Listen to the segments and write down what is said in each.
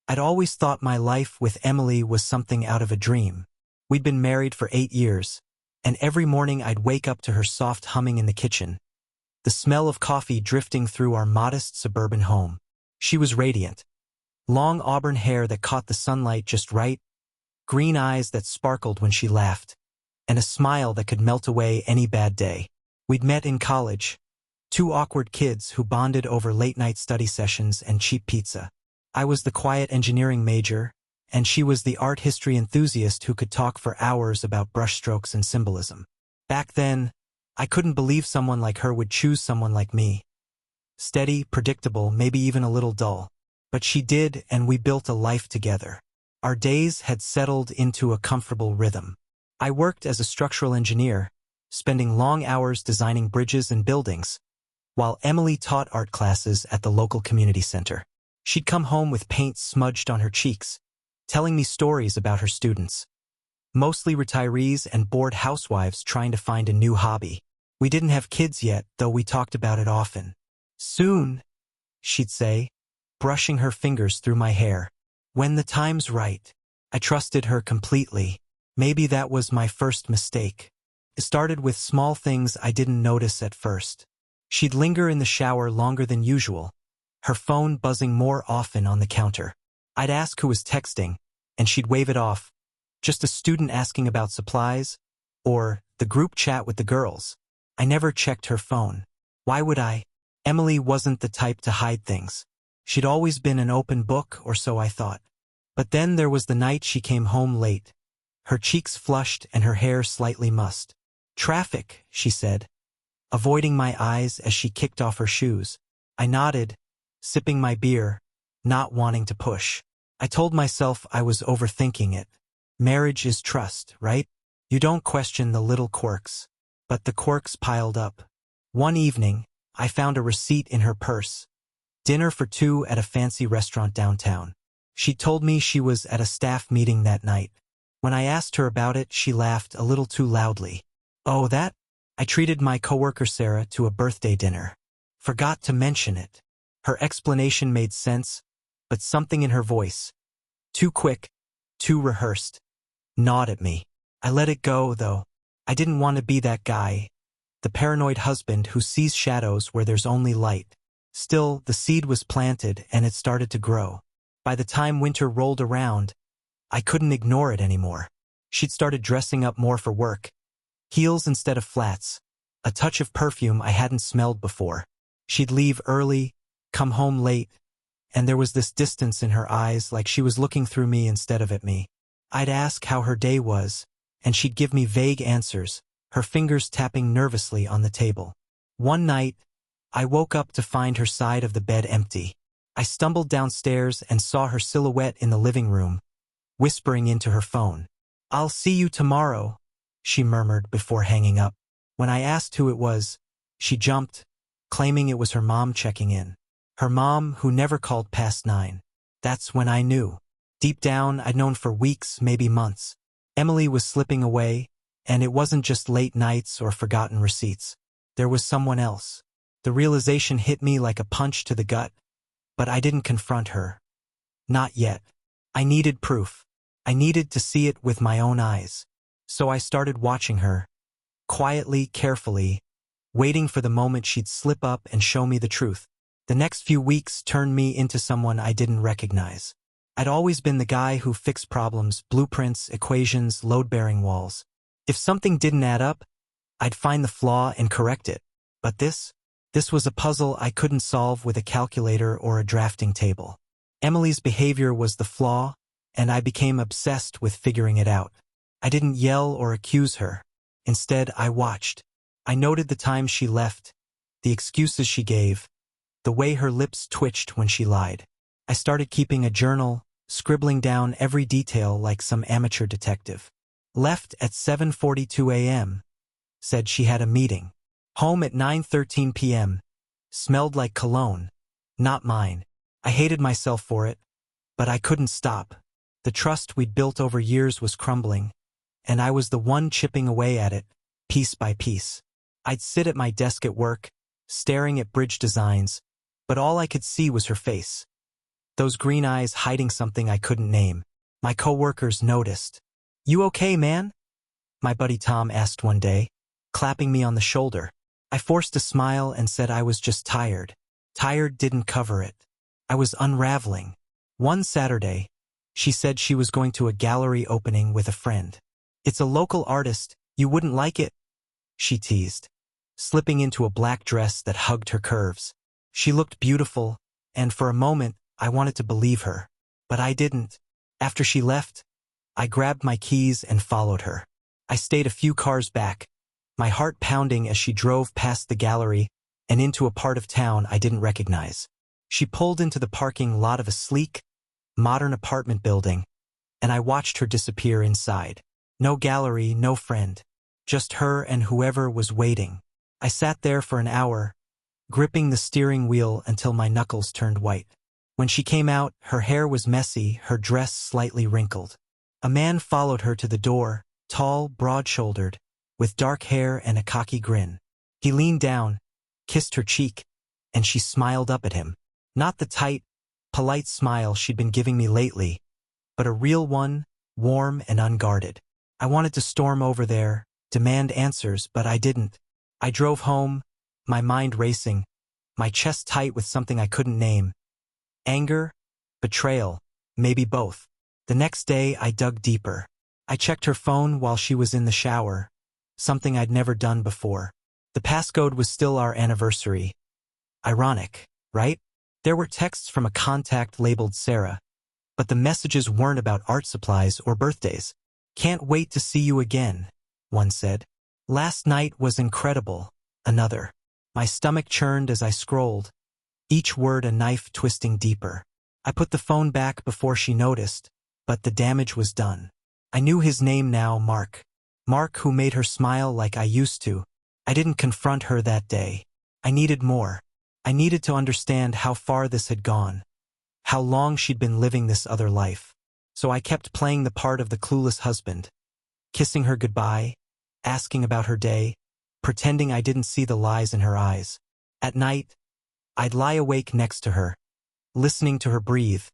I'd always thought my life with Emily was something out of a dream. We'd been married for 8 years, and every morning I'd wake up to her soft humming in the kitchen, the smell of coffee drifting through our modest suburban home. She was radiant. Long auburn hair that caught the sunlight just right, green eyes that sparkled when she laughed, and a smile that could melt away any bad day. We'd met in college, two awkward kids who bonded over late-night study sessions and cheap pizza. I was the quiet engineering major, and she was the art history enthusiast who could talk for hours about brushstrokes and symbolism. Back then, I couldn't believe someone like her would choose someone like me. Steady, predictable, maybe even a little dull. But she did, and we built a life together. Our days had settled into a comfortable rhythm. I worked as a structural engineer, spending long hours designing bridges and buildings, while Emily taught art classes at the local community center. She'd come home with paint smudged on her cheeks, telling me stories about her students, mostly retirees and bored housewives trying to find a new hobby. We didn't have kids yet, though we talked about it often. Soon, she'd say, brushing her fingers through my hair. When the time's right. I trusted her completely. Maybe that was my first mistake. It started with small things I didn't notice at first. She'd linger in the shower longer than usual, her phone buzzing more often on the counter. I'd ask who was texting, and she'd wave it off. Just a student asking about supplies, or the group chat with the girls. I never checked her phone. Why would I? Emily wasn't the type to hide things. She'd always been an open book, or so I thought. But then there was the night she came home late, her cheeks flushed and her hair slightly mussed. "Traffic," she said, avoiding my eyes as she kicked off her shoes. I nodded, sipping my beer, not wanting to push. I told myself I was overthinking it. Marriage is trust, right? You don't question the little quirks. But the quirks piled up. One evening, I found a receipt in her purse. Dinner for two at a fancy restaurant downtown. She told me she was at a staff meeting that night. When I asked her about it, she laughed a little too loudly. "Oh, that? I treated my coworker Sarah to a birthday dinner. Forgot to mention it." Her explanation made sense, but something in her voice, too quick, too rehearsed, gnawed at me. I let it go, though. I didn't want to be that guy, the paranoid husband who sees shadows where there's only light. Still, the seed was planted and it started to grow. By the time winter rolled around, I couldn't ignore it anymore. She'd started dressing up more for work. Heels instead of flats, a touch of perfume I hadn't smelled before. She'd leave early, come home late, and there was this distance in her eyes, like she was looking through me instead of at me. I'd ask how her day was, and she'd give me vague answers, her fingers tapping nervously on the table. One night, I woke up to find her side of the bed empty. I stumbled downstairs and saw her silhouette in the living room, whispering into her phone. "I'll see you tomorrow," she murmured before hanging up. When I asked who it was, she jumped, claiming it was her mom checking in. Her mom, who never called past 9. That's when I knew. Deep down, I'd known for weeks, maybe months. Emily was slipping away, and it wasn't just late nights or forgotten receipts. There was someone else. The realization hit me like a punch to the gut, but I didn't confront her. Not yet. I needed proof. I needed to see it with my own eyes. So I started watching her, quietly, carefully, waiting for the moment she'd slip up and show me the truth. The next few weeks turned me into someone I didn't recognize. I'd always been the guy who fixed problems, blueprints, equations, load-bearing walls. If something didn't add up, I'd find the flaw and correct it. But this was a puzzle I couldn't solve with a calculator or a drafting table. Emily's behavior was the flaw, and I became obsessed with figuring it out. I didn't yell or accuse her. Instead, I watched. I noted the times she left, the excuses she gave, the way her lips twitched when she lied. I started keeping a journal, scribbling down every detail like some amateur detective. Left at 7:42 a.m. Said she had a meeting. Home at 9:13 p.m. Smelled like cologne. Not mine. I hated myself for it, but I couldn't stop. The trust we'd built over years was crumbling, and I was the one chipping away at it, piece by piece. I'd sit at my desk at work, staring at bridge designs, but all I could see was her face. those green eyes hiding something I couldn't name. My coworkers noticed. "You okay, man?" my buddy Tom asked one day, clapping me on the shoulder. I forced a smile and said I was just tired. Tired didn't cover it. I was unraveling. One Saturday, she said she was going to a gallery opening with a friend. "It's a local artist, you wouldn't like it," she teased, slipping into a black dress that hugged her curves. She looked beautiful, and for a moment, I wanted to believe her. But I didn't. After she left, I grabbed my keys and followed her. I stayed a few cars back, my heart pounding as she drove past the gallery and into a part of town I didn't recognize. She pulled into the parking lot of a sleek, modern apartment building, and I watched her disappear inside. No gallery, no friend. Just her and whoever was waiting. I sat there for an hour, gripping the steering wheel until my knuckles turned white. When she came out, her hair was messy, her dress slightly wrinkled. A man followed her to the door, tall, broad-shouldered, with dark hair and a cocky grin. He leaned down, kissed her cheek, and she smiled up at him. Not the tight, polite smile she'd been giving me lately, but a real one, warm and unguarded. I wanted to storm over there, demand answers, but I didn't. I drove home, my mind racing, my chest tight with something I couldn't name. Anger? Betrayal? Maybe both. The next day, I dug deeper. I checked her phone while she was in the shower, something I'd never done before. The passcode was still our anniversary. Ironic, right? There were texts from a contact labeled Sarah, but the messages weren't about art supplies or birthdays. "Can't wait to see you again," one said. "Last night was incredible," another. My stomach churned as I scrolled, each word a knife twisting deeper. I put the phone back before she noticed, but the damage was done. I knew his name now, Mark. Mark, who made her smile like I used to. I didn't confront her that day. I needed more. I needed to understand how far this had gone, how long she'd been living this other life. So I kept playing the part of the clueless husband, kissing her goodbye, asking about her day, pretending I didn't see the lies in her eyes. At night, I'd lie awake next to her, listening to her breathe,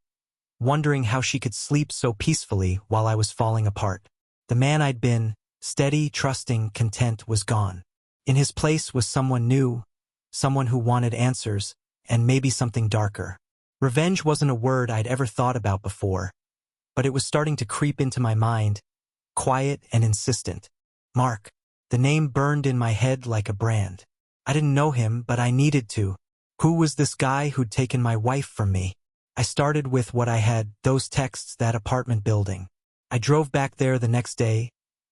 wondering how she could sleep so peacefully while I was falling apart. The man I'd been, steady, trusting, content, was gone. In his place was someone new, someone who wanted answers, and maybe something darker. Revenge wasn't a word I'd ever thought about before, but it was starting to creep into my mind, quiet and insistent. Mark. The name burned in my head like a brand. I didn't know him, but I needed to. Who was this guy who'd taken my wife from me? I started with what I had, those texts, that apartment building. I drove back there the next day,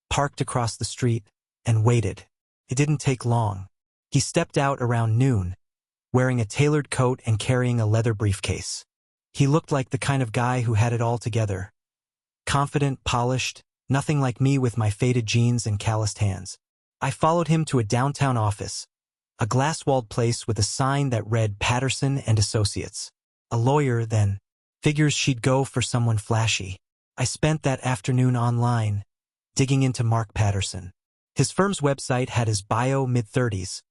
parked across the street, and waited. It didn't take long. He stepped out around noon, wearing a tailored coat and carrying a leather briefcase. He looked like the kind of guy who had it all together. Confident, polished, nothing like me with my faded jeans and calloused hands. I followed him to a downtown office, a glass-walled place with a sign that read Patterson and Associates. A lawyer, then. Figures she'd go for someone flashy. I spent that afternoon online, digging into Mark Patterson. His firm's website had his bio mid-30s,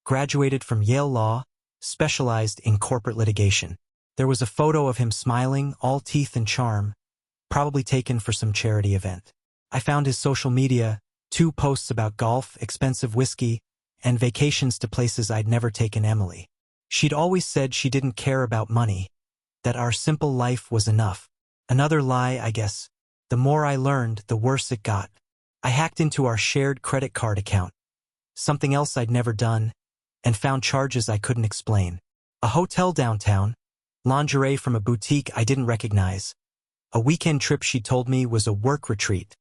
graduated from Yale Law, specialized in corporate litigation. There was a photo of him smiling, all teeth and charm, probably taken for some charity event. I found his social media, 2 posts about golf, expensive whiskey, and vacations to places I'd never taken Emily. She'd always said she didn't care about money, that our simple life was enough. Another lie, I guess. The more I learned, the worse it got. I hacked into our shared credit card account, something else I'd never done, and found charges I couldn't explain. A hotel downtown, lingerie from a boutique I didn't recognize. A weekend trip she told me was a work retreat.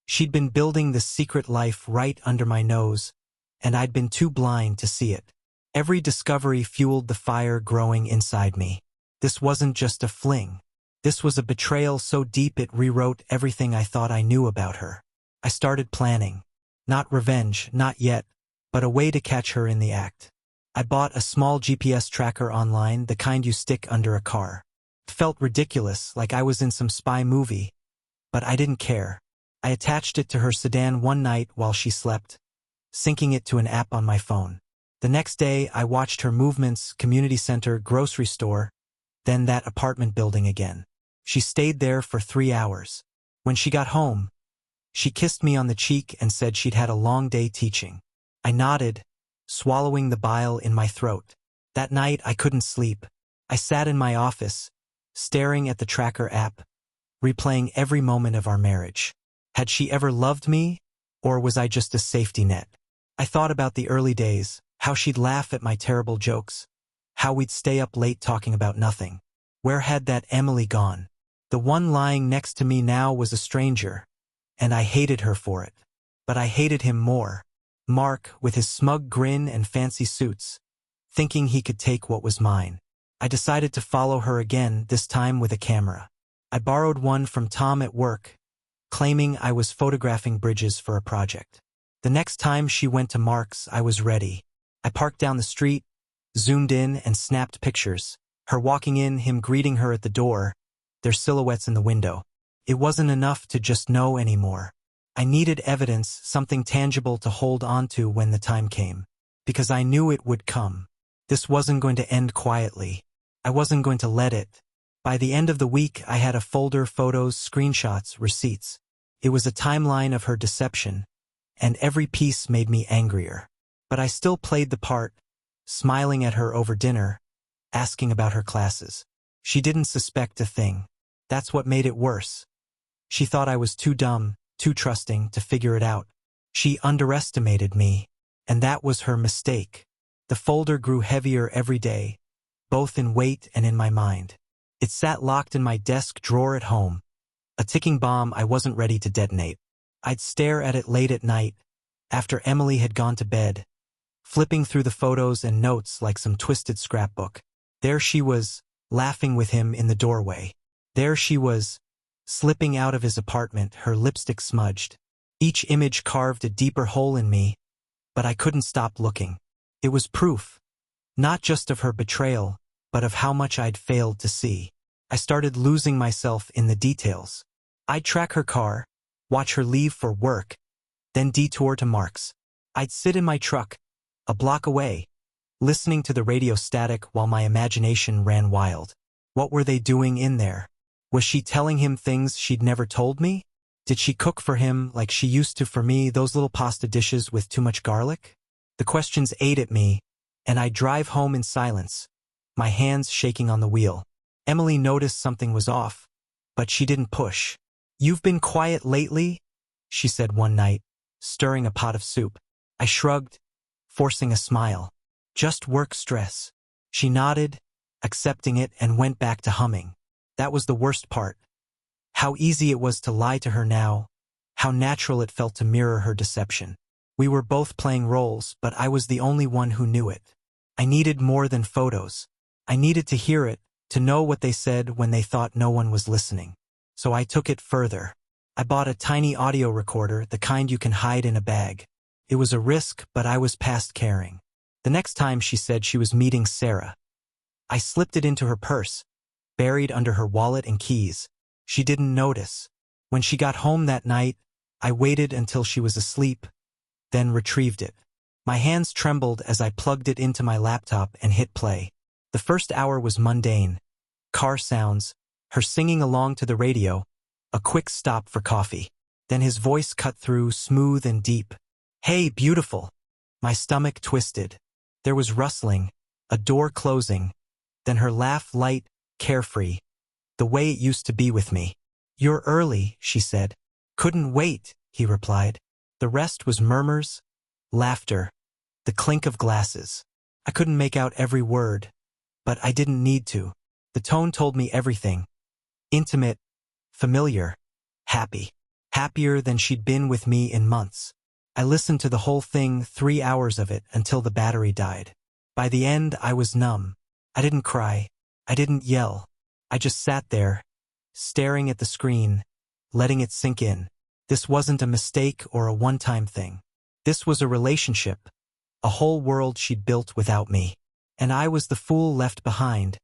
She'd been building this secret life right under my nose, and I'd been too blind to see it. Every discovery fueled the fire growing inside me. This wasn't just a fling. This was a betrayal so deep it rewrote everything I thought I knew about her. I started planning. Not revenge, not yet, but a way to catch her in the act. I bought a small GPS tracker online, the kind you stick under a car. It felt ridiculous, like I was in some spy movie, but I didn't care. I attached it to her sedan one night while she slept, syncing it to an app on my phone. The next day, I watched her movements, community center, grocery store, then that apartment building again. She stayed there for 3 hours. When she got home, she kissed me on the cheek and said she'd had a long day teaching. I nodded, swallowing the bile in my throat. That night I couldn't sleep. I sat in my office, staring at the tracker app, replaying every moment of our marriage. Had she ever loved me, or was I just a safety net? I thought about the early days, how she'd laugh at my terrible jokes, how we'd stay up late talking about nothing. Where had that Emily gone? The one lying next to me now was a stranger, and I hated her for it. But I hated him more. Mark, with his smug grin and fancy suits, thinking he could take what was mine. I decided to follow her again, this time with a camera. I borrowed one from Tom at work, claiming I was photographing bridges for a project. The next time she went to Mark's, I was ready. I parked down the street, zoomed in, and snapped pictures. Her walking in, him greeting her at the door, their silhouettes in the window. It wasn't enough to just know anymore. I needed evidence, something tangible to hold on to when the time came. Because I knew it would come. This wasn't going to end quietly. I wasn't going to let it. By the end of the week, I had a folder, photos, screenshots, receipts. It was a timeline of her deception, and every piece made me angrier. But I still played the part, smiling at her over dinner, asking about her classes. She didn't suspect a thing. That's what made it worse. She thought I was too dumb, too trusting to figure it out. She underestimated me, and that was her mistake. The folder grew heavier every day, both in weight and in my mind. It sat locked in my desk drawer at home, a ticking bomb I wasn't ready to detonate. I'd stare at it late at night, after Emily had gone to bed, flipping through the photos and notes like some twisted scrapbook. There she was, laughing with him in the doorway. There she was, slipping out of his apartment, her lipstick smudged. Each image carved a deeper hole in me, but I couldn't stop looking. It was proof, not just of her betrayal, but of how much I'd failed to see. I started losing myself in the details. I'd track her car, watch her leave for work, then detour to Mark's. I'd sit in my truck, a block away, listening to the radio static while my imagination ran wild. What were they doing in there? Was she telling him things she'd never told me? Did she cook for him like she used to for me, those little pasta dishes with too much garlic? The questions ate at me, and I'd drive home in silence, my hands shaking on the wheel. Emily noticed something was off, but she didn't push. "You've been quiet lately?" she said one night, stirring a pot of soup. I shrugged, forcing a smile. "Just work stress." She nodded, accepting it, and went back to humming. That was the worst part. How easy it was to lie to her now, how natural it felt to mirror her deception. We were both playing roles, but I was the only one who knew it. I needed more than photos. I needed to hear it, to know what they said when they thought no one was listening. So I took it further. I bought a tiny audio recorder, the kind you can hide in a bag. It was a risk, but I was past caring. The next time she said she was meeting Sarah, I slipped it into her purse, buried under her wallet and keys. She didn't notice. When she got home that night, I waited until she was asleep, then retrieved it. My hands trembled as I plugged it into my laptop and hit play. The first hour was mundane. Car sounds, her singing along to the radio, a quick stop for coffee. Then his voice cut through, smooth and deep. "Hey, beautiful." My stomach twisted. There was rustling, a door closing, then her laugh, light, carefree, the way it used to be with me. "You're early," she said. "Couldn't wait," he replied. The rest was murmurs, laughter, the clink of glasses. I couldn't make out every word, but I didn't need to. The tone told me everything. Intimate, familiar, happy. Happier than she'd been with me in months. I listened to the whole thing, 3 hours of it, until the battery died. By the end, I was numb. I didn't cry. I didn't yell. I just sat there, staring at the screen, letting it sink in. This wasn't a mistake or a one-time thing. This was a relationship, a whole world she'd built without me. And I was the fool left behind,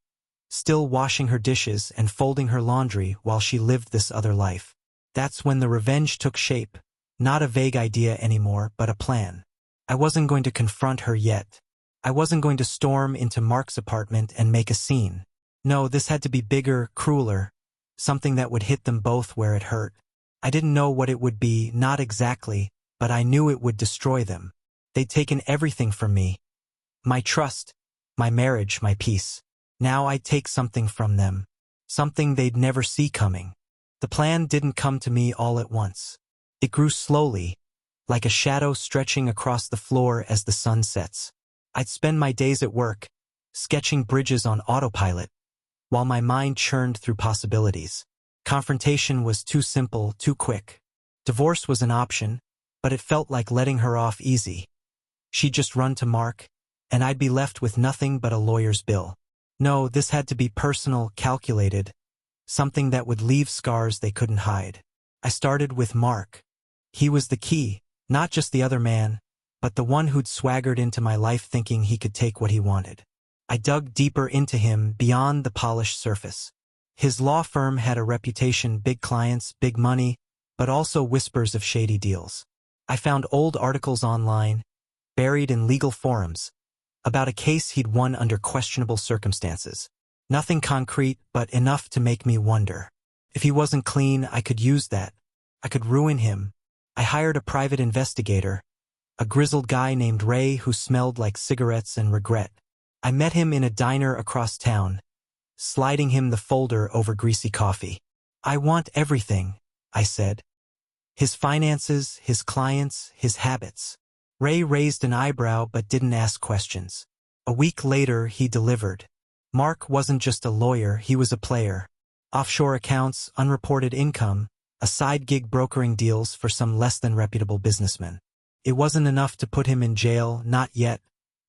still washing her dishes and folding her laundry while she lived this other life. That's when the revenge took shape, not a vague idea anymore, but a plan. I wasn't going to confront her yet. I wasn't going to storm into Mark's apartment and make a scene. No, this had to be bigger, crueler, something that would hit them both where it hurt. I didn't know what it would be, not exactly, but I knew it would destroy them. They'd taken everything from me. My trust, my marriage, my peace. Now I'd take something from them. Something they'd never see coming. The plan didn't come to me all at once. It grew slowly, like a shadow stretching across the floor as the sun sets. I'd spend my days at work, sketching bridges on autopilot, while my mind churned through possibilities. Confrontation was too simple, too quick. Divorce was an option, but it felt like letting her off easy. She'd just run to Mark, and I'd be left with nothing but a lawyer's bill. No, this had to be personal, calculated, something that would leave scars they couldn't hide. I started with Mark. He was the key, not just the other man, but the one who'd swaggered into my life thinking he could take what he wanted. I dug deeper into him, beyond the polished surface. His law firm had a reputation, big clients, big money, but also whispers of shady deals. I found old articles online, buried in legal forums, about a case he'd won under questionable circumstances. Nothing concrete, but enough to make me wonder. If he wasn't clean, I could use that. I could ruin him. I hired a private investigator, a grizzled guy named Ray who smelled like cigarettes and regret. I met him in a diner across town, sliding him the folder over greasy coffee. I want everything, I said. His finances, his clients, his habits. Ray raised an eyebrow but didn't ask questions. A week later, he delivered. Mark wasn't just a lawyer, he was a player. Offshore accounts, unreported income, a side gig brokering deals for some less than reputable businessman. It wasn't enough to put him in jail, not yet,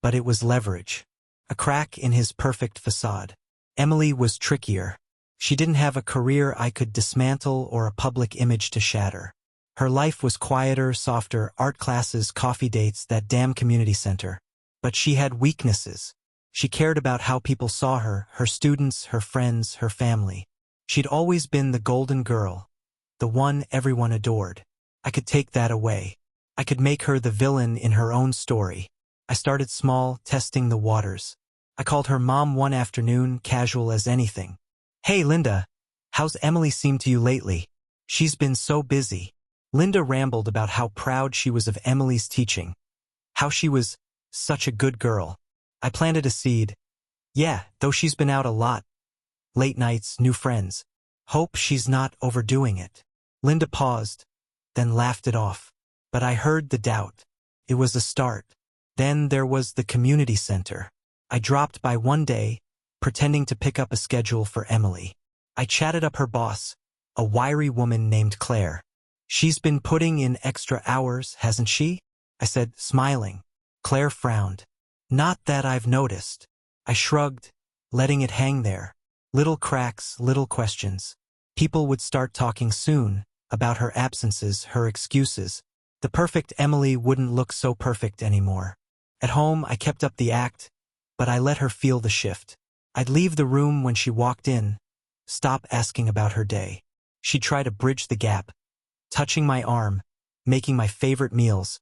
but it was leverage. A crack in his perfect facade. Emily was trickier. She didn't have a career I could dismantle or a public image to shatter. Her life was quieter, softer, art classes, coffee dates, that damn community center. But she had weaknesses. She cared about how people saw her, her students, her friends, her family. She'd always been the golden girl, the one everyone adored. I could take that away. I could make her the villain in her own story. I started small, testing the waters. I called her mom one afternoon, casual as anything. "Hey, Linda, how's Emily seemed to you lately? She's been so busy." Linda rambled about how proud she was of Emily's teaching, how she was such a good girl. I planted a seed. "Yeah, though she's been out a lot. Late nights, new friends. Hope she's not overdoing it." Linda paused, then laughed it off. But I heard the doubt. It was a start. Then there was the community center. I dropped by one day, pretending to pick up a schedule for Emily. I chatted up her boss, a wiry woman named Claire. "She's been putting in extra hours, hasn't she?" I said, smiling. Claire frowned. "Not that I've noticed." I shrugged, letting it hang there. Little cracks, little questions. People would start talking soon, about her absences, her excuses. The perfect Emily wouldn't look so perfect anymore. At home, I kept up the act, but I let her feel the shift. I'd leave the room when she walked in, stop asking about her day. She'd try to bridge the gap, touching my arm, making my favorite meals,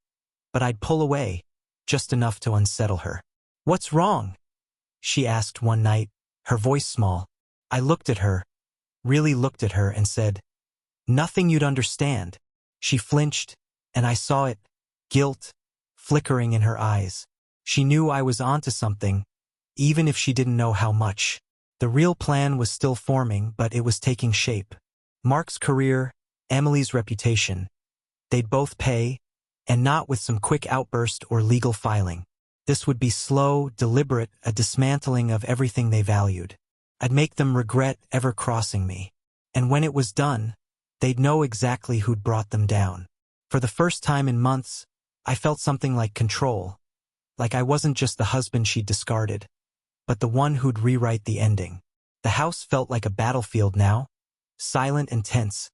but I'd pull away, just enough to unsettle her. "What's wrong?" she asked one night, her voice small. I looked at her, really looked at her, and said, "Nothing you'd understand." She flinched, and I saw it, guilt, flickering in her eyes. She knew I was onto something, even if she didn't know how much. The real plan was still forming, but it was taking shape. Mark's career, Emily's reputation. They'd both pay, and not with some quick outburst or legal filing. This would be slow, deliberate, a dismantling of everything they valued. I'd make them regret ever crossing me. And when it was done, they'd know exactly who'd brought them down. For the first time in months, I felt something like control. Like I wasn't just the husband she'd discarded, but the one who'd rewrite the ending. The house felt like a battlefield now, silent and tense,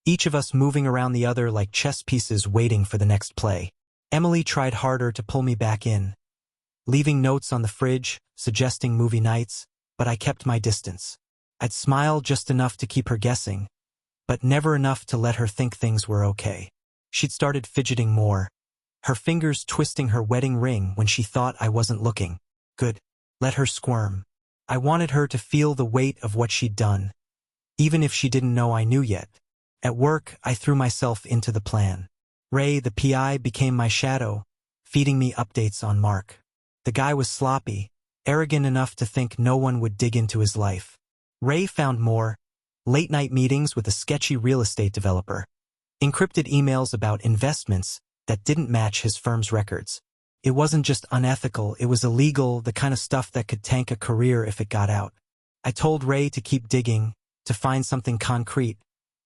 each of us moving around the other like chess pieces waiting for the next play. Emily tried harder to pull me back in, leaving notes on the fridge, suggesting movie nights, but I kept my distance. I'd smile just enough to keep her guessing, but never enough to let her think things were okay. She'd started fidgeting more, her fingers twisting her wedding ring when she thought I wasn't looking. Good. Let her squirm. I wanted her to feel the weight of what she'd done, even if she didn't know I knew yet. At work, I threw myself into the plan. Ray, the PI, became my shadow, feeding me updates on Mark. The guy was sloppy, arrogant enough to think no one would dig into his life. Ray found more: late-night meetings with a sketchy real estate developer, encrypted emails about investments that didn't match his firm's records. It wasn't just unethical, it was illegal, the kind of stuff that could tank a career if it got out. I told Ray to keep digging, to find something concrete,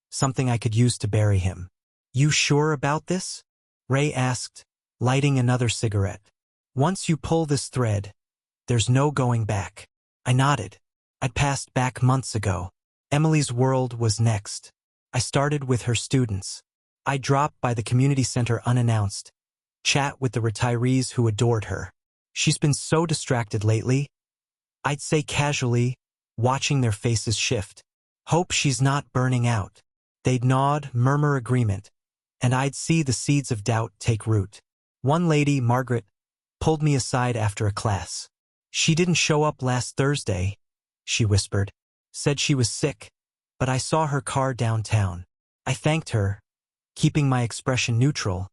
something I could use to bury him. "You sure about this?" Ray asked, lighting another cigarette. "Once you pull this thread, there's no going back." I nodded. I'd passed back months ago. Emily's world was next. I started with her students. I dropped by the community center unannounced, chat with the retirees who adored her. "She's been so distracted lately," I'd say casually, watching their faces shift. "Hope she's not burning out." They'd nod, murmur agreement, and I'd see the seeds of doubt take root. One lady, Margaret, pulled me aside after a class. "She didn't show up last Thursday," she whispered. "Said she was sick, but I saw her car downtown." I thanked her, keeping my expression neutral,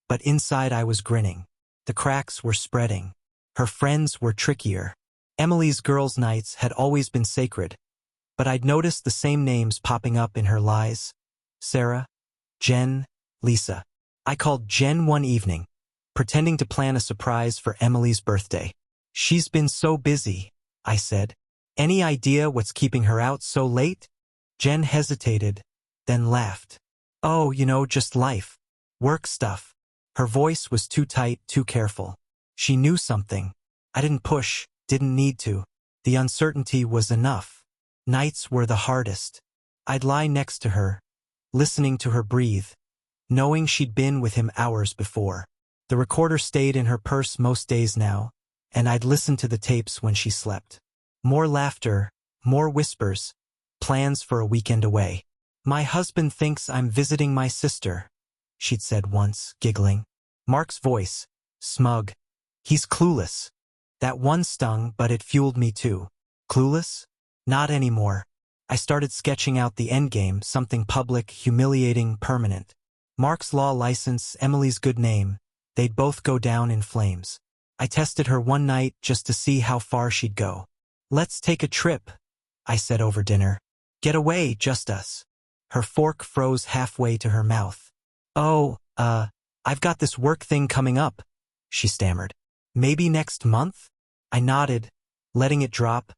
but inside I was grinning. The cracks were spreading. Her friends were trickier. Emily's girls' nights had always been sacred, but I'd noticed the same names popping up in her lies: Sarah, Jen, Lisa. I called Jen one evening, pretending to plan a surprise for Emily's birthday. "She's been so busy," I said. "Any idea what's keeping her out so late?" Jen hesitated, then laughed. "Oh, just life. Work stuff." Her voice was too tight, too careful. She knew something. I didn't push, didn't need to. The uncertainty was enough. Nights were the hardest. I'd lie next to her, listening to her breathe, knowing she'd been with him hours before. The recorder stayed in her purse most days now, and I'd listen to the tapes when she slept. More laughter, more whispers, plans for a weekend away. "My husband thinks I'm visiting my sister," she'd said once, giggling. Mark's voice, smug. "He's clueless." That one stung, but it fueled me too. Clueless? Not anymore. I started sketching out the endgame, something public, humiliating, permanent. Mark's law license, Emily's good name, they'd both go down in flames. I tested her one night just to see how far she'd go. "Let's take a trip," I said over dinner. "Get away, just us." Her fork froze halfway to her mouth. "Oh, I've got this work thing coming up," she stammered. "Maybe next month?" I nodded, letting it drop,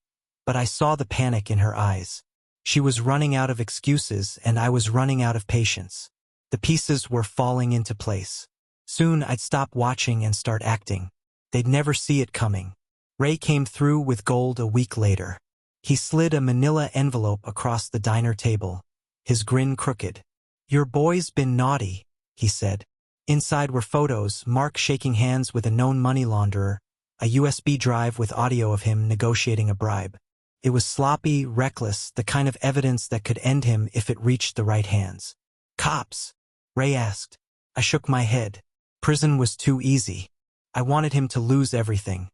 but I saw the panic in her eyes. She was running out of excuses, and I was running out of patience. The pieces were falling into place. Soon I'd stop watching and start acting. They'd never see it coming. Ray came through with gold a week later. He slid a manila envelope across the diner table, his grin crooked. "Your boy's been naughty," he said. Inside were photos, Mark shaking hands with a known money launderer, a USB drive with audio of him negotiating a bribe. It was sloppy, reckless, the kind of evidence that could end him if it reached the right hands. "Cops?" Ray asked. I shook my head. Prison was too easy. I wanted him to lose everything.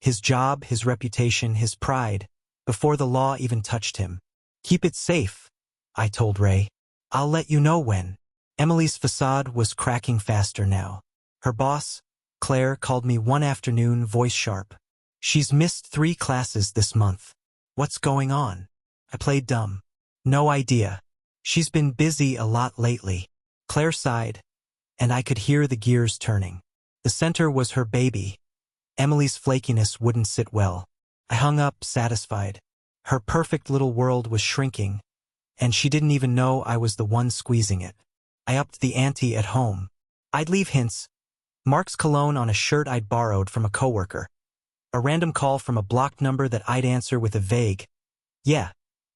His job, his reputation, his pride, before the law even touched him. "Keep it safe," I told Ray. "I'll let you know when." Emily's facade was cracking faster now. Her boss, Claire, called me one afternoon, voice sharp. "She's missed 3 classes this month. What's going on?" I played dumb. "No idea. She's been busy a lot lately." Claire sighed, and I could hear the gears turning. The center was her baby. Emily's flakiness wouldn't sit well. I hung up, satisfied. Her perfect little world was shrinking, and she didn't even know I was the one squeezing it. I upped the ante at home. I'd leave hints. Mark's cologne on a shirt I'd borrowed from a coworker. A random call from a blocked number that I'd answer with a vague, "Yeah,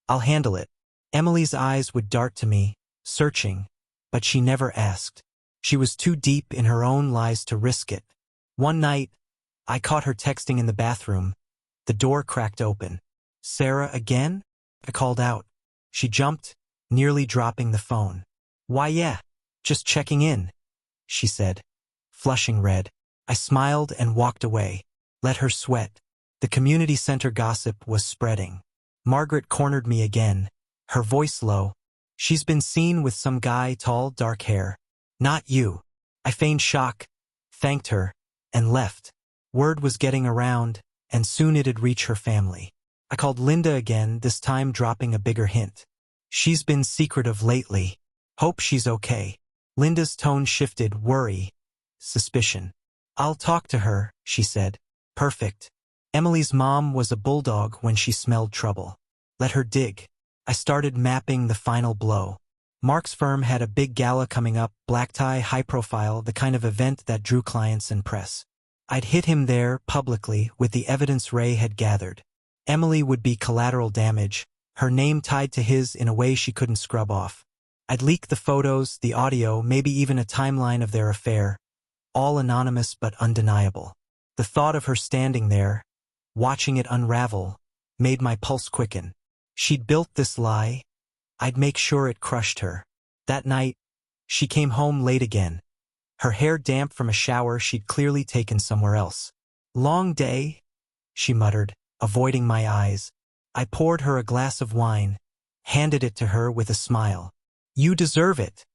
I'll handle it." Emily's eyes would dart to me, searching, but she never asked. She was too deep in her own lies to risk it. One night, I caught her texting in the bathroom. The door cracked open. "Sarah again?" I called out. She jumped, nearly dropping the phone. "Why, yeah, just checking in," she said, flushing red. I smiled and walked away. Let her sweat. The community center gossip was spreading. Margaret cornered me again, her voice low. She's been seen with some guy, tall, dark hair. Not you. I feigned shock, thanked her, and left. Word was getting around, and soon it'd reach her family. I called Linda again, this time dropping a bigger hint. She's been secretive lately. Hope she's okay. Linda's tone shifted, worry, suspicion. I'll talk to her, she said. Perfect. Emily's mom was a bulldog when she smelled trouble. Let her dig. I started mapping the final blow. Mark's firm had a big gala coming up, black tie, high profile, the kind of event that drew clients and press. I'd hit him there, publicly, with the evidence Ray had gathered. Emily would be collateral damage, her name tied to his in a way she couldn't scrub off. I'd leak the photos, the audio, maybe even a timeline of their affair, all anonymous but undeniable. The thought of her standing there, watching it unravel, made my pulse quicken. She'd built this lie. I'd make sure it crushed her. That night, she came home late again. Her hair damp from a shower she'd clearly taken somewhere else. Long day, she muttered, avoiding my eyes. I poured her a glass of wine, handed it to her with a smile. You deserve it,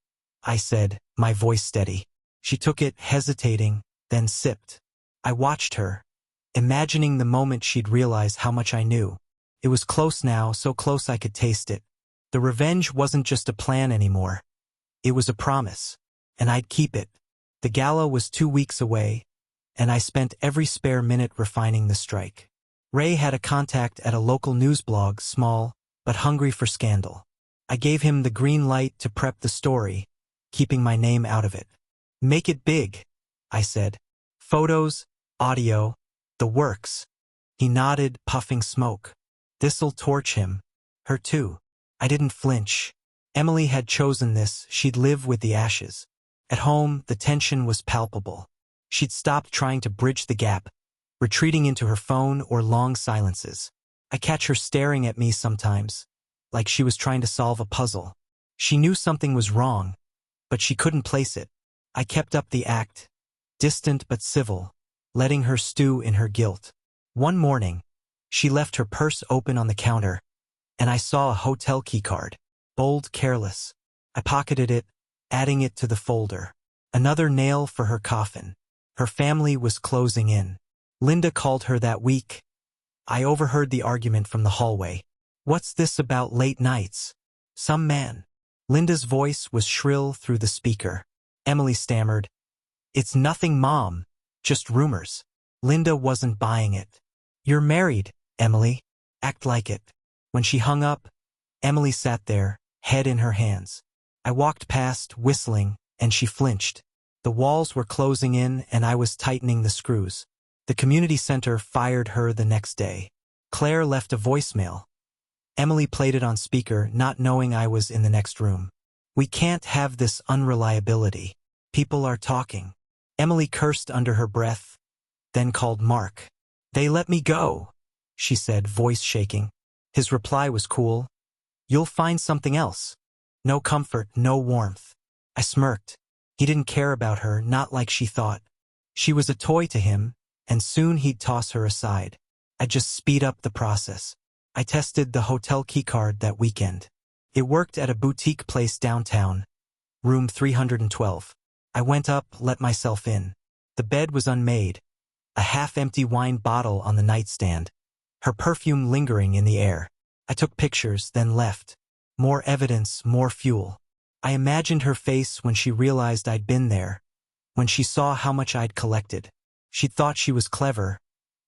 I said, my voice steady. She took it, hesitating, then sipped. I watched her, imagining the moment she'd realize how much I knew. It was close now, so close I could taste it. The revenge wasn't just a plan anymore. It was a promise, and I'd keep it. The gala was 2 weeks away, and I spent every spare minute refining the strike. Ray had a contact at a local news blog, small, but hungry for scandal. I gave him the green light to prep the story, keeping my name out of it. Make it big, I said. Photos, audio, the works. He nodded, puffing smoke. This'll torch him. Her too. I didn't flinch. Emily had chosen this, she'd live with the ashes. At home, the tension was palpable. She'd stopped trying to bridge the gap, retreating into her phone or long silences. I catch her staring at me sometimes, like she was trying to solve a puzzle. She knew something was wrong, but she couldn't place it. I kept up the act, distant but civil, letting her stew in her guilt. One morning, she left her purse open on the counter, and I saw a hotel keycard, bold, careless. I pocketed it, adding it to the folder. Another nail for her coffin. Her family was closing in. Linda called her that week. I overheard the argument from the hallway. What's this about late nights? Some man. Linda's voice was shrill through the speaker. Emily stammered. It's nothing, Mom. Just rumors. Linda wasn't buying it. You're married, Emily. Act like it. When she hung up, Emily sat there, head in her hands. I walked past, whistling, and she flinched. The walls were closing in, and I was tightening the screws. The community center fired her the next day. Claire left a voicemail. Emily played it on speaker, not knowing I was in the next room. We can't have this unreliability. People are talking. Emily cursed under her breath, then called Mark. They let me go, she said, voice shaking. His reply was cool. You'll find something else. No comfort, no warmth. I smirked. He didn't care about her, not like she thought. She was a toy to him, and soon he'd toss her aside. I'd just speed up the process. I tested the hotel keycard that weekend. It worked at a boutique place downtown, room 312. I went up, let myself in. The bed was unmade, a half-empty wine bottle on the nightstand, her perfume lingering in the air. I took pictures, then left. More evidence, more fuel. I imagined her face when she realized I'd been there, when she saw how much I'd collected. She thought she was clever,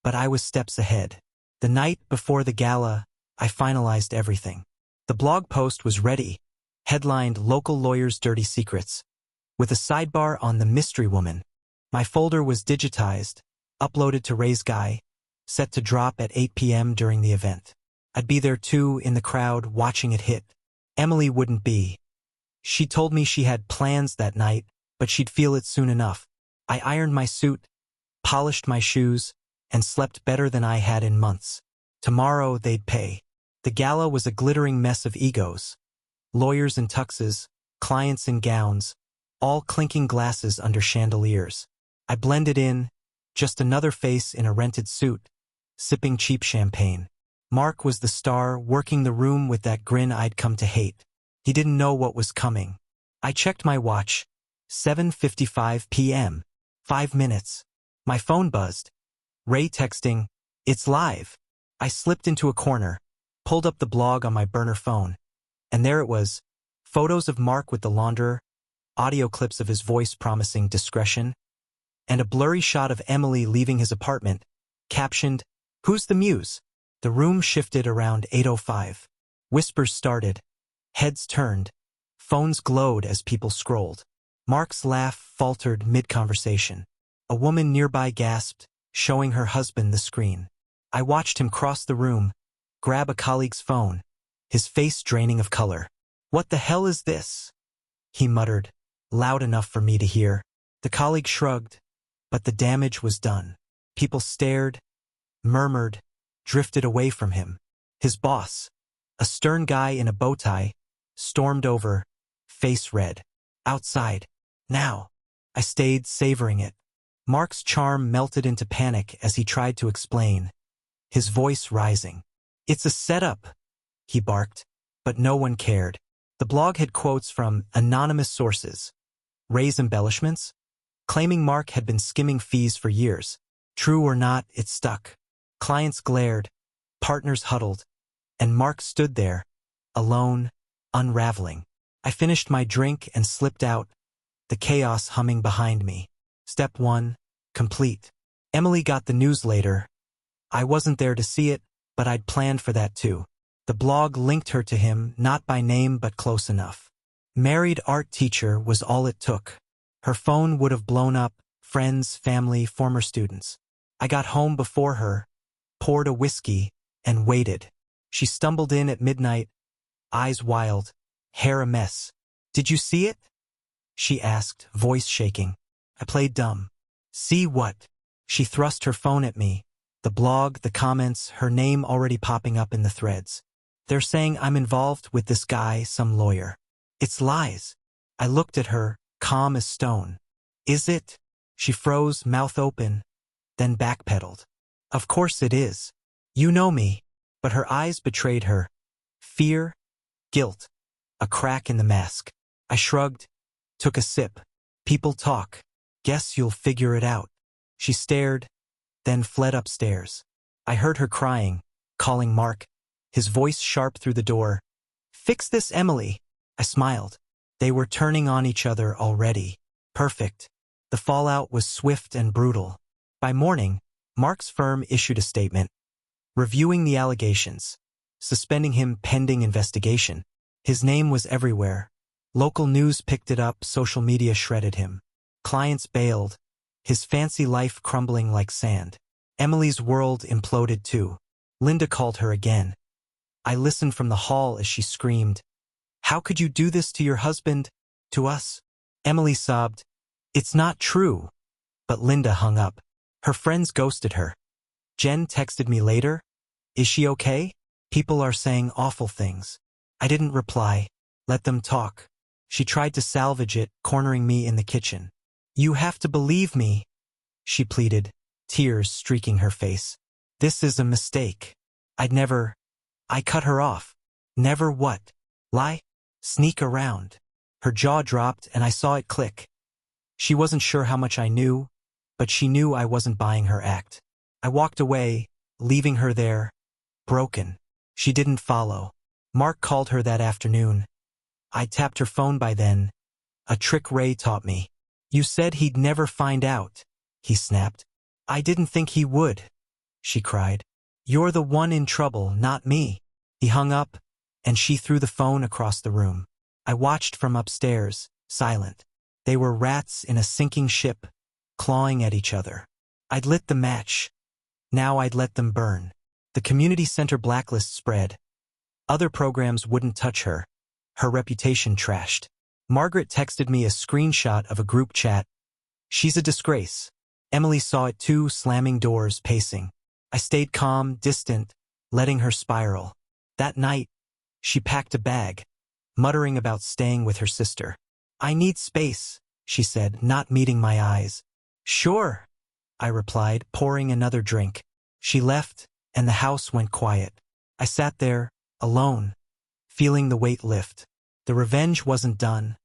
but I was steps ahead. The night before the gala, I finalized everything. The blog post was ready, headlined Local Lawyer's Dirty Secrets, with a sidebar on the mystery woman. My folder was digitized, uploaded to Ray's Guy, set to drop at 8 p.m. during the event. I'd be there too, in the crowd, watching it hit. Emily wouldn't be. She told me she had plans that night, but she'd feel it soon enough. I ironed my suit, polished my shoes, and slept better than I had in months. Tomorrow they'd pay. The gala was a glittering mess of egos. Lawyers in tuxes, clients in gowns, all clinking glasses under chandeliers. I blended in, just another face in a rented suit, sipping cheap champagne. Mark was the star, working the room with that grin I'd come to hate. He didn't know what was coming. I checked my watch. 7:55 p.m. 5 minutes. My phone buzzed. Ray texting, "It's live." I slipped into a corner, pulled up the blog on my burner phone, and there it was. Photos of Mark with the launderer, audio clips of his voice promising discretion, and a blurry shot of Emily leaving his apartment, captioned, "Who's the muse?" The room shifted around 8:05. Whispers started. Heads turned. Phones glowed as people scrolled. Mark's laugh faltered mid-conversation. A woman nearby gasped, showing her husband the screen. I watched him cross the room, grab a colleague's phone, his face draining of color. "What the hell is this?" he muttered, loud enough for me to hear. The colleague shrugged, but the damage was done. People stared, murmured, drifted away from him. His boss, a stern guy in a bow tie, stormed over, face red. "Outside. Now." I stayed, savoring it. Mark's charm melted into panic as he tried to explain, his voice rising. "It's a setup," he barked, but no one cared. The blog had quotes from anonymous sources. Ray's embellishments? Claiming Mark had been skimming fees for years. True or not, it stuck. Clients glared, partners huddled, and Mark stood there, alone, unraveling. I finished my drink and slipped out, the chaos humming behind me. Step 1, complete. Emily got the news later. I wasn't there to see it, but I'd planned for that too. The blog linked her to him, not by name but close enough. Married art teacher was all it took. Her phone would have blown up, friends, family, former students. I got home before her, poured a whiskey, and waited. She stumbled in at midnight, eyes wild, hair a mess. "Did you see it?" she asked, voice shaking. I played dumb. "See what?" She thrust her phone at me. The blog, the comments, her name already popping up in the threads. "They're saying I'm involved with this guy, some lawyer." "It's lies." I looked at her, calm as stone. "Is it?" She froze, mouth open, then backpedaled. "Of course it is. You know me." But her eyes betrayed her. Fear, guilt, a crack in the mask. I shrugged, took a sip. "People talk. Guess you'll figure it out." She stared, then fled upstairs. I heard her crying, calling Mark, his voice sharp through the door. "Fix this, Emily." I smiled. They were turning on each other already. Perfect. The fallout was swift and brutal. By morning, Mark's firm issued a statement, reviewing the allegations, suspending him pending investigation. His name was everywhere. Local news picked it up, social media shredded him. Clients bailed, his fancy life crumbling like sand. Emily's world imploded too. Linda called her again. I listened from the hall as she screamed, "How could you do this to your husband, to us?" Emily sobbed, "It's not true." But Linda hung up. Her friends ghosted her. Jen texted me later, "Is she okay? People are saying awful things." I didn't reply. Let them talk. She tried to salvage it, cornering me in the kitchen. "You have to believe me," she pleaded, tears streaking her face. "This is a mistake. I'd never..." I cut her off. "Never what? Lie? Sneak around?" Her jaw dropped and I saw it click. She wasn't sure how much I knew, but she knew I wasn't buying her act. I walked away, leaving her there, broken. She didn't follow. Mark called her that afternoon. I tapped her phone by then. A trick Ray taught me. "You said he'd never find out," he snapped. "I didn't think he would," she cried. "You're the one in trouble, not me." He hung up, and she threw the phone across the room. I watched from upstairs, silent. They were rats in a sinking ship, clawing at each other. I'd lit the match. Now I'd let them burn. The community center blacklist spread. Other programs wouldn't touch her. Her reputation trashed. Margaret texted me a screenshot of a group chat. "She's a disgrace." Emily saw it too, slamming doors, pacing. I stayed calm, distant, letting her spiral. That night, she packed a bag, muttering about staying with her sister. "I need space," she said, not meeting my eyes. "Sure," I replied, pouring another drink. She left, and the house went quiet. I sat there, alone, feeling the weight lift. The revenge wasn't done,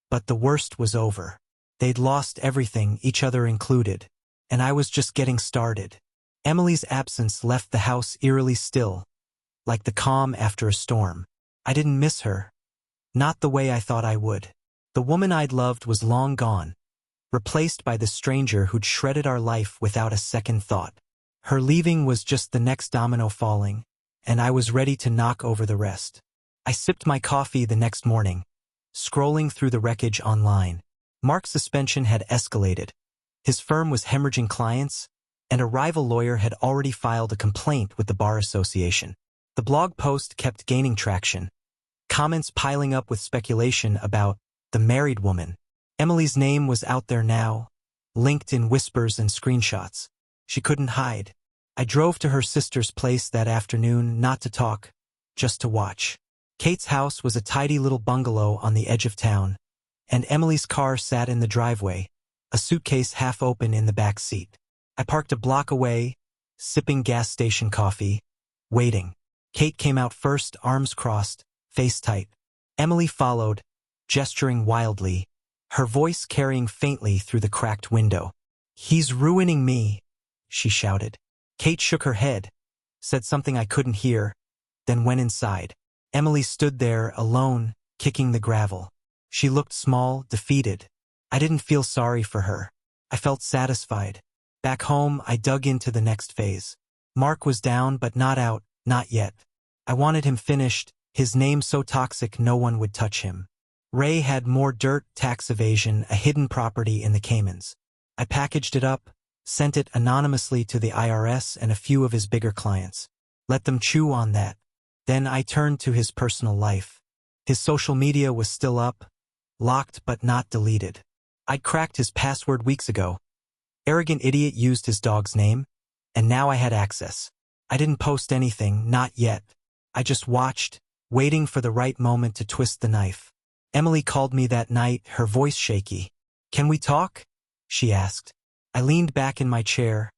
but the worst was over. They'd lost everything, each other included, and I was just getting started. Emily's absence left the house eerily still, like the calm after a storm. I didn't miss her. Not the way I thought I would. The woman I'd loved was long gone, replaced by the stranger who'd shredded our life without a second thought. Her leaving was just the next domino falling, and I was ready to knock over the rest. I sipped my coffee the next morning, scrolling through the wreckage online. Mark's suspension had escalated. His firm was hemorrhaging clients, and a rival lawyer had already filed a complaint with the Bar Association. The blog post kept gaining traction, comments piling up with speculation about the married woman. Emily's name was out there now, linked in whispers and screenshots. She couldn't hide. I drove to her sister's place that afternoon, not to talk, just to watch. Kate's house was a tidy little bungalow on the edge of town, and Emily's car sat in the driveway, a suitcase half open in the back seat. I parked a block away, sipping gas station coffee, waiting. Kate came out first, arms crossed, face tight. Emily followed, gesturing wildly, her voice carrying faintly through the cracked window. "He's ruining me," she shouted. Kate shook her head, said something I couldn't hear, then went inside. Emily stood there, alone, kicking the gravel. She looked small, defeated. I didn't feel sorry for her. I felt satisfied. Back home, I dug into the next phase. Mark was down, but not out, not yet. I wanted him finished, his name so toxic no one would touch him. Ray had more dirt, tax evasion, a hidden property in the Caymans. I packaged it up, sent it anonymously to the IRS and a few of his bigger clients. Let them chew on that. Then I turned to his personal life. His social media was still up, locked but not deleted. I'd cracked his password weeks ago. Arrogant idiot used his dog's name, and now I had access. I didn't post anything, not yet. I just watched, waiting for the right moment to twist the knife. Emily called me that night, her voice shaky. "Can we talk?" she asked. I leaned back in my chair,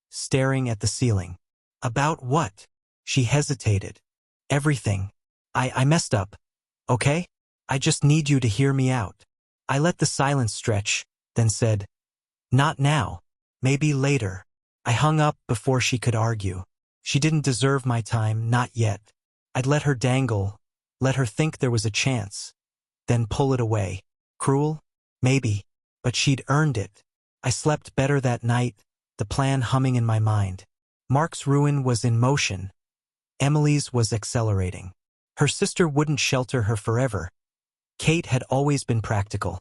staring at the ceiling. "About what?" She hesitated. "Everything. I messed up. Okay? I just need you to hear me out." I let the silence stretch, then said, "Not now. Maybe later." I hung up before she could argue. She didn't deserve my time, not yet. I'd let her dangle, let her think there was a chance, then pull it away. Cruel? Maybe. But she'd earned it. I slept better that night, the plan humming in my mind. Mark's ruin was in motion. Emily's was accelerating. Her sister wouldn't shelter her forever. Kate had always been practical,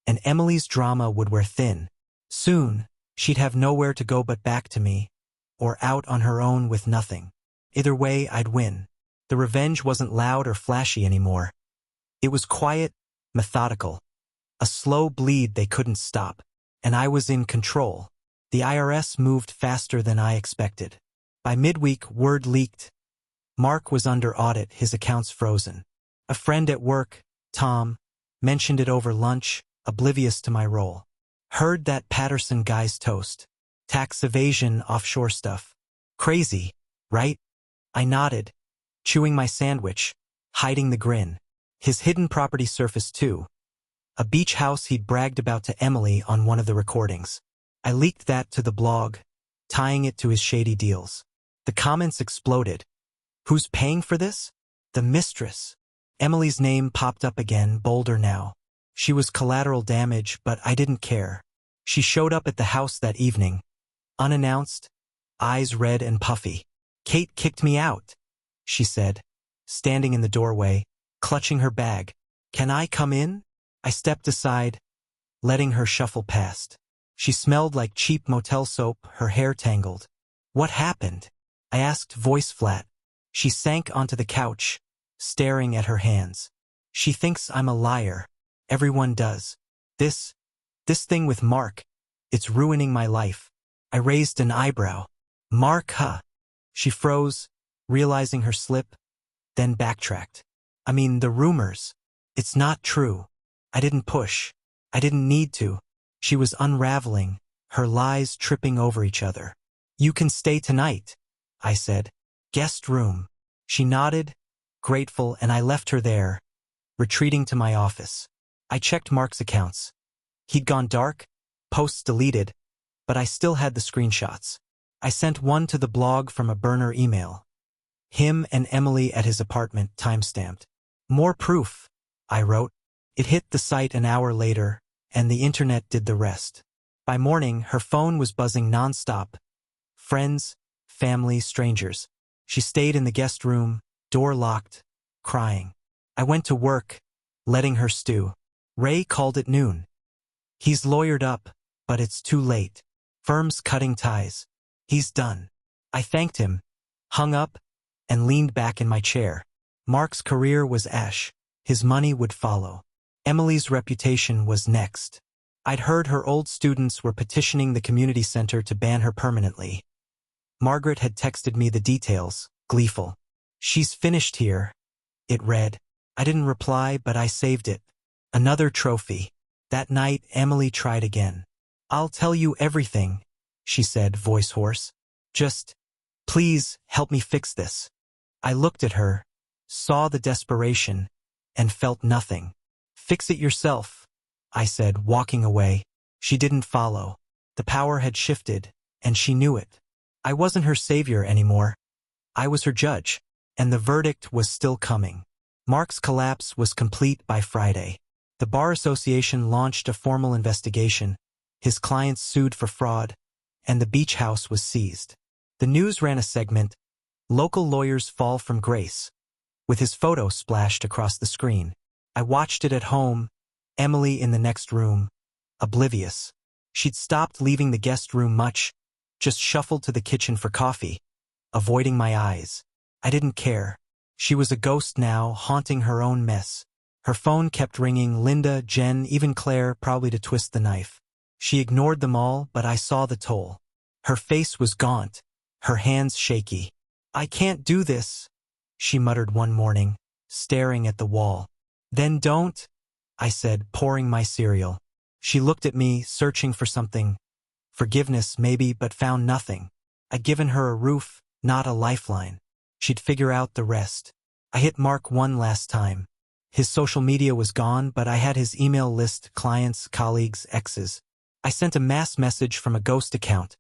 and Emily's drama would wear thin. Soon, she'd have nowhere to go but back to me, or out on her own with nothing. Either way, I'd win. The revenge wasn't loud or flashy anymore. It was quiet, methodical. A slow bleed they couldn't stop, and I was in control. The IRS moved faster than I expected. By midweek, word leaked. Mark was under audit, his accounts frozen. A friend at work, Tom, mentioned it over lunch, oblivious to my role. Heard that Patterson guy's toast. Tax evasion, offshore stuff. Crazy, right? I nodded, chewing my sandwich, hiding the grin. His hidden property surfaced too. A beach house he'd bragged about to Emily on one of the recordings. I leaked that to the blog, tying it to his shady deals. The comments exploded. Who's paying for this? The mistress. Emily's name popped up again, bolder now. She was collateral damage, but I didn't care. She showed up at the house that evening, unannounced, eyes red and puffy. "Kate kicked me out," she said, standing in the doorway, clutching her bag. "Can I come in?" I stepped aside, letting her shuffle past. She smelled like cheap motel soap, her hair tangled. "What happened?" I asked, voice flat. She sank onto the couch, staring at her hands. "She thinks I'm a liar. Everyone does. This thing with Mark, it's ruining my life." I raised an eyebrow. "Mark, huh?" She froze, realizing her slip, then backtracked. "I mean, the rumors. It's not true. I didn't push. I didn't need to." She was unraveling, her lies tripping over each other. "You can stay tonight," I said. Guest room. She nodded, grateful, and I left her there, retreating to my office. I checked Mark's accounts. He'd gone dark, posts deleted, but I still had the screenshots. I sent one to the blog from a burner email. Him and Emily at his apartment, timestamped. More proof, I wrote. It hit the site an hour later, and the internet did the rest. By morning, her phone was buzzing nonstop. Friends, family, strangers. She stayed in the guest room, door locked, crying. I went to work, letting her stew. Ray called at noon. He's lawyered up, but it's too late. Firm's cutting ties. He's done. I thanked him, hung up, and leaned back in my chair. Mark's career was ash. His money would follow. Emily's reputation was next. I'd heard her old students were petitioning the community center to ban her permanently. Margaret had texted me the details, gleeful. She's finished here, it read. I didn't reply, but I saved it. Another trophy. That night, Emily tried again. I'll tell you everything, she said, voice hoarse. Just, please, help me fix this. I looked at her, saw the desperation, and felt nothing. Fix it yourself, I said, walking away. She didn't follow. The power had shifted, and she knew it. I wasn't her savior anymore. I was her judge, and the verdict was still coming. Mark's collapse was complete by Friday. The Bar Association launched a formal investigation. His clients sued for fraud, and the beach house was seized. The news ran a segment, "Local Lawyers Fall from Grace," with his photo splashed across the screen. I watched it at home, Emily in the next room, oblivious. She'd stopped leaving the guest room much, just shuffled to the kitchen for coffee, avoiding my eyes. I didn't care. She was a ghost now, haunting her own mess. Her phone kept ringing, Linda, Jen, even Claire, probably to twist the knife. She ignored them all, but I saw the toll. Her face was gaunt, her hands shaky. I can't do this, she muttered one morning, staring at the wall. Then don't, I said, pouring my cereal. She looked at me, searching for something. Forgiveness, maybe, but found nothing. I'd given her a roof, not a lifeline. She'd figure out the rest. I hit Mark one last time. His social media was gone, but I had his email list, clients, colleagues, exes. I sent a mass message from a ghost account,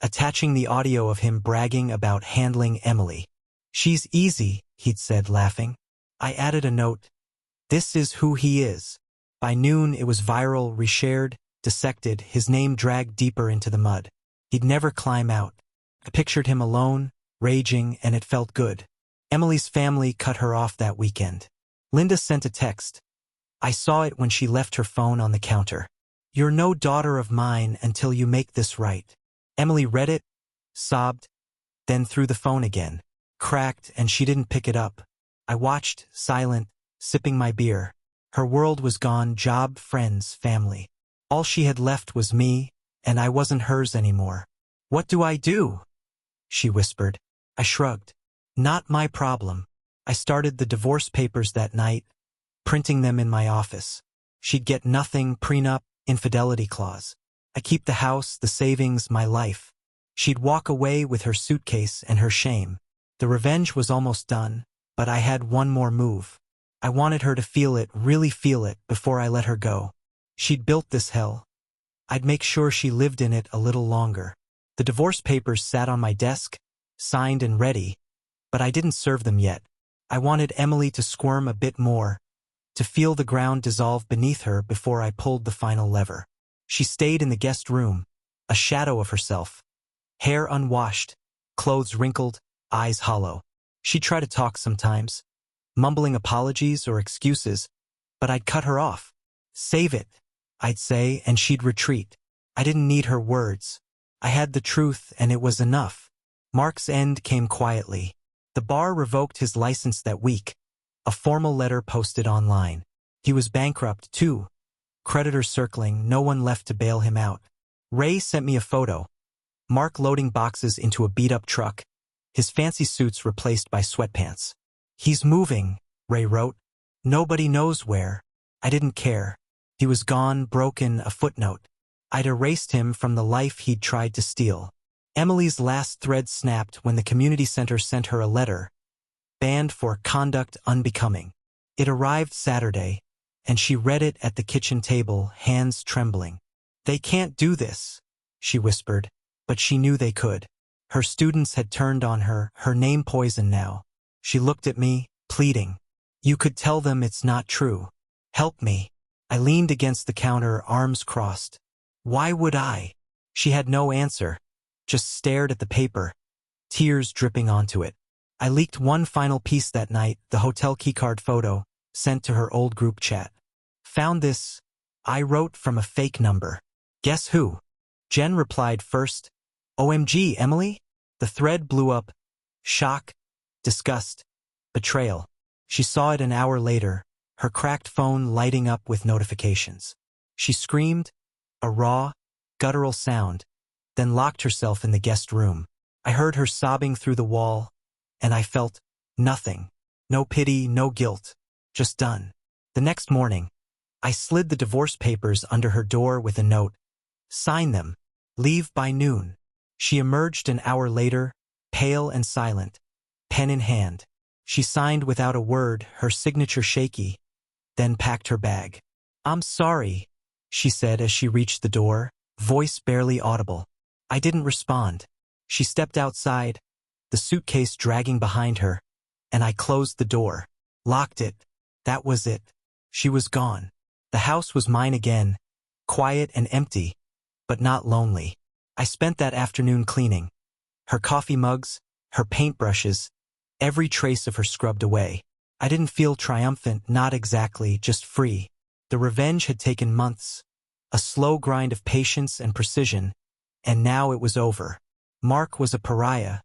attaching the audio of him bragging about handling Emily. She's easy, he'd said, laughing. I added a note. This is who he is. By noon, it was viral, reshared, dissected, his name dragged deeper into the mud. He'd never climb out. I pictured him alone, raging, and it felt good. Emily's family cut her off that weekend. Linda sent a text. I saw it when she left her phone on the counter. You're no daughter of mine until you make this right. Emily read it, sobbed, then threw the phone again. Cracked, and she didn't pick it up. I watched, silent, sipping my beer. Her world was gone, job, friends, family. All she had left was me, and I wasn't hers anymore. What do I do? She whispered. I shrugged. Not my problem. I started the divorce papers that night, printing them in my office. She'd get nothing, prenup, infidelity clause. I keep the house, the savings, my life. She'd walk away with her suitcase and her shame. The revenge was almost done, but I had one more move. I wanted her to feel it, really feel it, before I let her go. She'd built this hell. I'd make sure she lived in it a little longer. The divorce papers sat on my desk, signed and ready, but I didn't serve them yet. I wanted Emily to squirm a bit more, to feel the ground dissolve beneath her before I pulled the final lever. She stayed in the guest room, a shadow of herself. Hair unwashed, clothes wrinkled, eyes hollow. She'd try to talk sometimes, mumbling apologies or excuses, but I'd cut her off. Save it, I'd say, and she'd retreat. I didn't need her words. I had the truth, and it was enough. Mark's end came quietly. The bar revoked his license that week. A formal letter posted online. He was bankrupt, too. Creditors circling, no one left to bail him out. Ray sent me a photo. Mark loading boxes into a beat-up truck, his fancy suits replaced by sweatpants. He's moving, Ray wrote. Nobody knows where. I didn't care. He was gone, broken, a footnote. I'd erased him from the life he'd tried to steal. Emily's last thread snapped when the community center sent her a letter, banned for conduct unbecoming. It arrived Saturday, and she read it at the kitchen table, hands trembling. "They can't do this," she whispered, but she knew they could. Her students had turned on her, her name poisoned now. She looked at me, pleading. "You could tell them it's not true. Help me." I leaned against the counter, arms crossed. "Why would I?" She had no answer, just stared at the paper, tears dripping onto it. I leaked one final piece that night, the hotel keycard photo, sent to her old group chat. "Found this. I wrote from a fake number. Guess who?" Jen replied first. "OMG, Emily?" The thread blew up. Shock, disgust, betrayal. She saw it an hour later, her cracked phone lighting up with notifications. She screamed, a raw, guttural sound, then locked herself in the guest room. I heard her sobbing through the wall, and I felt nothing. No pity, no guilt. Just done. The next morning, I slid the divorce papers under her door with a note. "Sign them. Leave by noon." She emerged an hour later, pale and silent, pen in hand. She signed without a word, her signature shaky, then packed her bag. "I'm sorry," she said as she reached the door, voice barely audible. I didn't respond. She stepped outside, the suitcase dragging behind her, and I closed the door, locked it. That was it. She was gone. The house was mine again, quiet and empty, but not lonely. I spent that afternoon cleaning. Her coffee mugs, her paintbrushes, every trace of her scrubbed away. I didn't feel triumphant, not exactly, just free. The revenge had taken months, a slow grind of patience and precision, and now it was over. Mark was a pariah,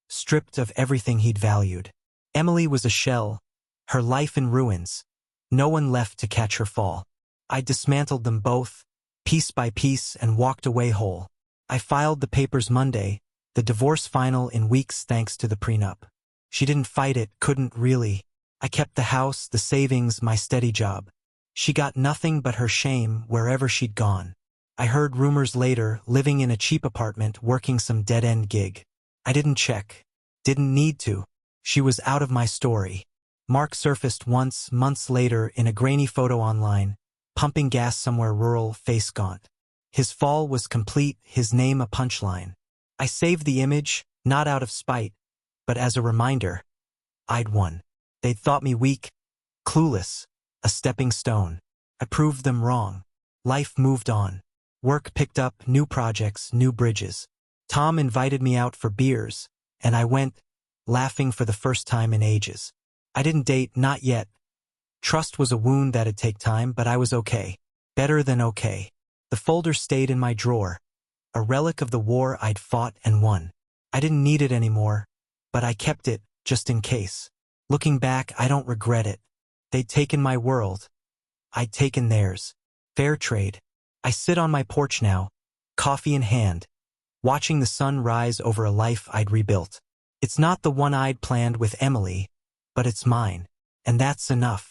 stripped of everything he'd valued. Emily was a shell, her life in ruins, no one left to catch her fall. I dismantled them both, piece by piece, and walked away whole. I filed the papers Monday, the divorce final in weeks thanks to the prenup. She didn't fight it, couldn't really. I kept the house, the savings, my steady job. She got nothing but her shame wherever she'd gone. I heard rumors later, living in a cheap apartment, working some dead-end gig. I didn't check. Didn't need to. She was out of my story. Mark surfaced once, months later, in a grainy photo online, pumping gas somewhere rural, face gaunt. His fall was complete, his name a punchline. I saved the image, not out of spite, but as a reminder. I'd won. They'd thought me weak, clueless, a stepping stone. I proved them wrong. Life moved on. Work picked up, new projects, new bridges. Tom invited me out for beers, and I went, laughing for the first time in ages. I didn't date, not yet. Trust was a wound that'd take time, but I was okay. Better than okay. The folder stayed in my drawer, a relic of the war I'd fought and won. I didn't need it anymore, but I kept it, just in case. Looking back, I don't regret it. They'd taken my world. I'd taken theirs. Fair trade. I sit on my porch now, coffee in hand, watching the sun rise over a life I'd rebuilt. It's not the one I'd planned with Emily, but it's mine, and that's enough.